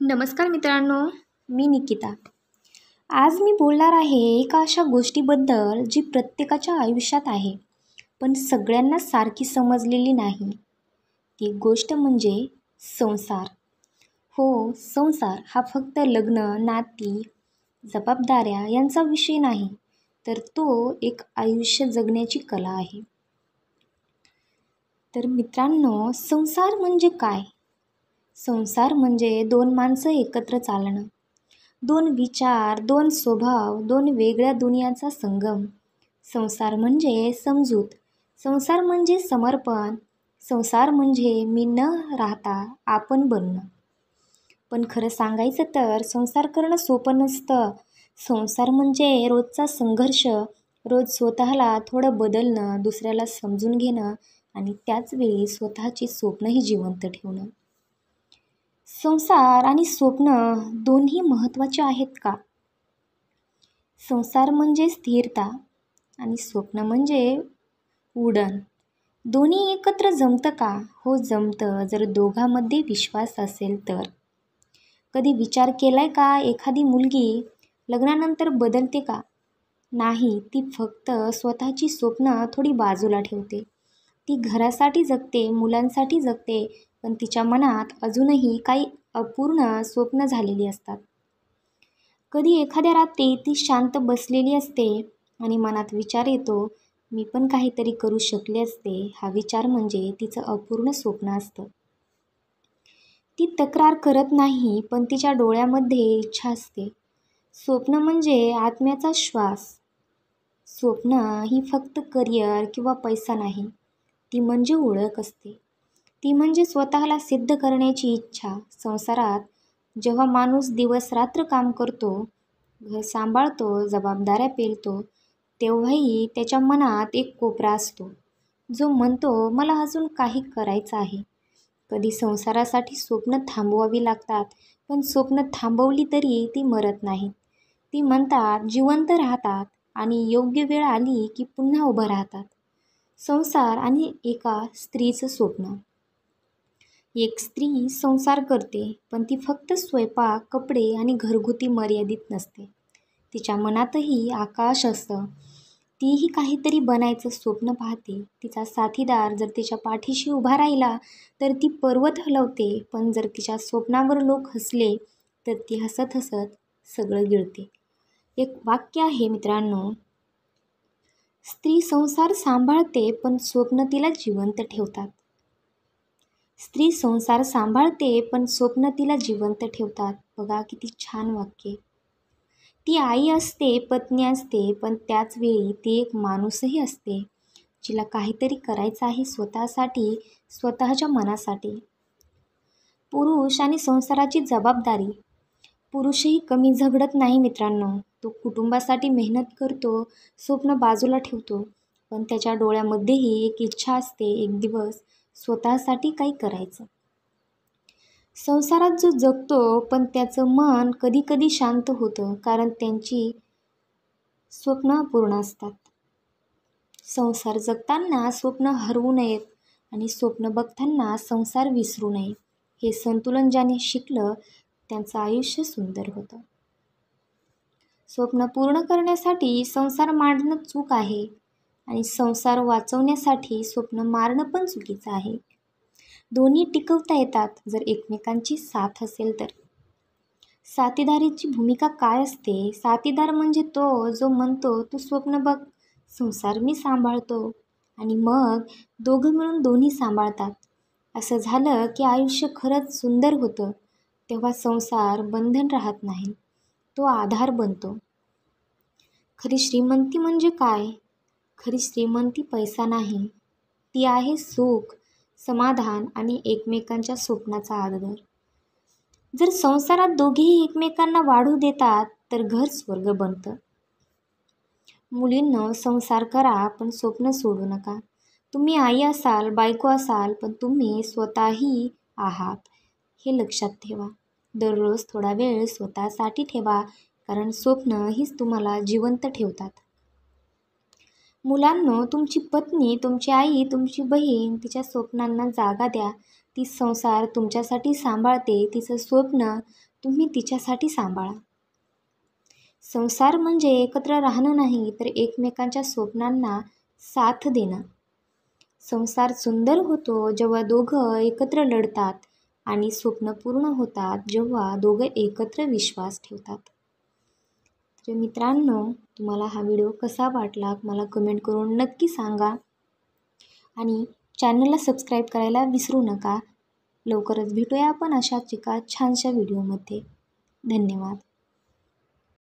नमस्कार मित्रांनो, मी निकिता. आज मी बोलणार आहे एका अशा गोष्टीबद्दल जी प्रत्येकाच्या आयुष्यात आहे, पण सगळ्यांना सारखी समजलेली नाही. ती गोष्ट म्हणजे संसार. हो, संसार हा फक्त लग्न, नाती, जबाबदाऱ्या यांचा विषय नाही, तर तो एक आयुष्य जगण्याची कला आहे. तर मित्रांनो, संसार म्हणजे काय? संसार म्हणजे दोन माणसं एकत्र चालणं, दोन विचार, दोन स्वभाव, दोन वेगळ्या दुनियांचा संगम. संसार म्हणजे समजूत. संसार म्हणजे समर्पण. संसार म्हणजे मी न राहता आपण बनणं. पण खरं सांगायचं तर संसार करणं सोपं नसतं. संसार म्हणजे रोजचा संघर्ष, रोज स्वतःला थोडं बदलणं, दुसऱ्याला समजून घेणं आणि त्याचवेळी स्वतःची स्वप्नही जिवंत ठेवणं. संसार आणि स्वप्न दोन्ही महत्त्वाचे आहेत का? संसार म्हणजे स्थिरता आणि स्वप्न म्हणजे उडण. दोन्ही एकत्र जमतं का? हो, जमतं, जर दोघांमध्ये विश्वास असेल तर. कधी विचार केलाय का एखादी मुलगी लग्नानंतर बदलते का? नाही, ती फक्त स्वतःची स्वप्न थोडी बाजूला ठेवते. ती घरासाठी जगते, मुलांसाठी जगते, पण तिच्या मनात अजूनही काही अपूर्ण स्वप्न झालेली असतात. कधी एखाद्या रात्री ती शांत बसलेली असते आणि मनात विचार येतो, मी पण काहीतरी करू शकले असते. हा विचार म्हणजे तिचं अपूर्ण स्वप्न असतं. ती तक्रार करत नाही, पण तिच्या डोळ्यामध्ये इच्छा असते. स्वप्न म्हणजे आत्म्याचा श्वास. स्वप्न ही फक्त करिअर किंवा पैसा नाही, ती म्हणजे ओळख असते. ती म्हणजे स्वतःला सिद्ध करण्याची इच्छा. संसारात जेव्हा माणूस दिवस रात्र काम करतो, घर सांभाळतो, जबाबदाऱ्या पेलतो, तेव्हाही त्याच्या मनात एक कोपरा असतो जो म्हणतो, मला अजून काही करायचं आहे. कधी संसारासाठी स्वप्न थांबवावी लागतात, पण स्वप्न थांबवली तरी ती मरत नाहीत. ती म्हणतात, जिवंत राहतात आणि योग्य वेळ आली की पुन्हा उभं राहतात. संसार आणि एका स्त्रीचं स्वप्न. एक स्त्री संसार करते, पण ती फक्त स्वयंपाक, कपडे आणि घरगुती मर्यादित नसते. तिच्या मनातही आकाश असतं. तीही काहीतरी बनायचं स्वप्न पाहते. तिचा साथीदार जर तिच्या पाठीशी उभा राहिला तर ती पर्वत हलवते, पण जर तिच्या स्वप्नावर लोक हसले तर ती हसत हसत सगळं गिळते. एक वाक्य आहे मित्रांनो, स्त्री संसार सांभाळते पण स्वप्न तिला जिवंत ठेवतात. स्त्री संसार सांभाळते पण स्वप्न तिला जिवंत ठेवतात. बघा किती छान वाक्य. ती आई असते, पत्नी असते, पण त्याच वेळी ती एक माणूसही असते, जिला काहीतरी करायचं आहे स्वतःसाठी, स्वतःच्या मनासाठी. पुरुष आणि संसाराची जबाबदारी. पुरुषही कमी झगडत नाही मित्रांनो. तो कुटुंबासाठी मेहनत करतो, स्वप्न बाजूला ठेवतो, पण त्याच्या डोळ्यामध्येही एक इच्छा असते, एक दिवस स्वतःसाठी काही करायचं. संसारात जो जगतो पण त्याचं मन कधी कधी शांत होतं, कारण त्यांची स्वप्न अपूर्ण असतात. संसार जगताना स्वप्न हरवू नयेत आणि स्वप्न बघताना संसार विसरू नये. हे संतुलन ज्याने शिकलं त्यांचं आयुष्य सुंदर होतं. स्वप्न पूर्ण करण्यासाठी संसार मांडणं चूक आहे आणि संसार वाचवण्यासाठी स्वप्न मारणं पण चुकीचं आहे. दोन्ही टिकवता येतात जर एकमेकांची साथ असेल तर. साथीदारीची भूमिका काय असते? साथीदार म्हणजे तो जो म्हणतो, तू स्वप्न बघ, संसार मी सांभाळतो, आणि मग दोघं मिळून दोन्ही सांभाळतात. असं झालं की आयुष्य खरंच सुंदर होतं. तेव्हा संसार बंधन राहत नाही, तो आधार बनतो. खरी श्रीमंती म्हणजे काय? खरी श्रीमंती पैसा नाही, ती आहे सुख, समाधान आणि एकमेकांच्या स्वप्नाचा आदर. जर संसारात दोघेही एकमेकांना वाढू देतात तर घर स्वर्ग बनतं. मुलींनो, संसार करा पण स्वप्न सोडू नका. तुम्ही आई असाल, बायको असाल, पण तुम्ही स्वतःही आहात, हे लक्षात ठेवा. दररोज थोडा वेळ स्वतःसाठी ठेवा, कारण स्वप्न हीच तुम्हाला जिवंत ठेवतात. मुलांनो, तुमची पत्नी, तुमची आई, तुमची बहीण, तिच्या स्वप्नांना जागा द्या. ती संसार तुमच्यासाठी सांभाळते. तिचं स्वप्न तुम्ही तिच्यासाठी सांभाळा. संसार म्हणजे एकत्र राहणं नाही, तर एकमेकांच्या स्वप्नांना साथ देणं. संसार सुंदर होतो जेव्हा दोघं एकत्र लढतात आणि स्वप्न पूर्ण होतात जेव्हा दोघं एकत्र विश्वास ठेवतात. तर मित्रांनो, तुम्हाला हा व्हिडिओ कसा वाटला मला कमेंट करून नक्की सांगा आणि चॅनलला सबस्क्राईब करायला विसरू नका. लवकरच भेटूया आपण अशाच एका छानशा व्हिडिओमध्ये. धन्यवाद.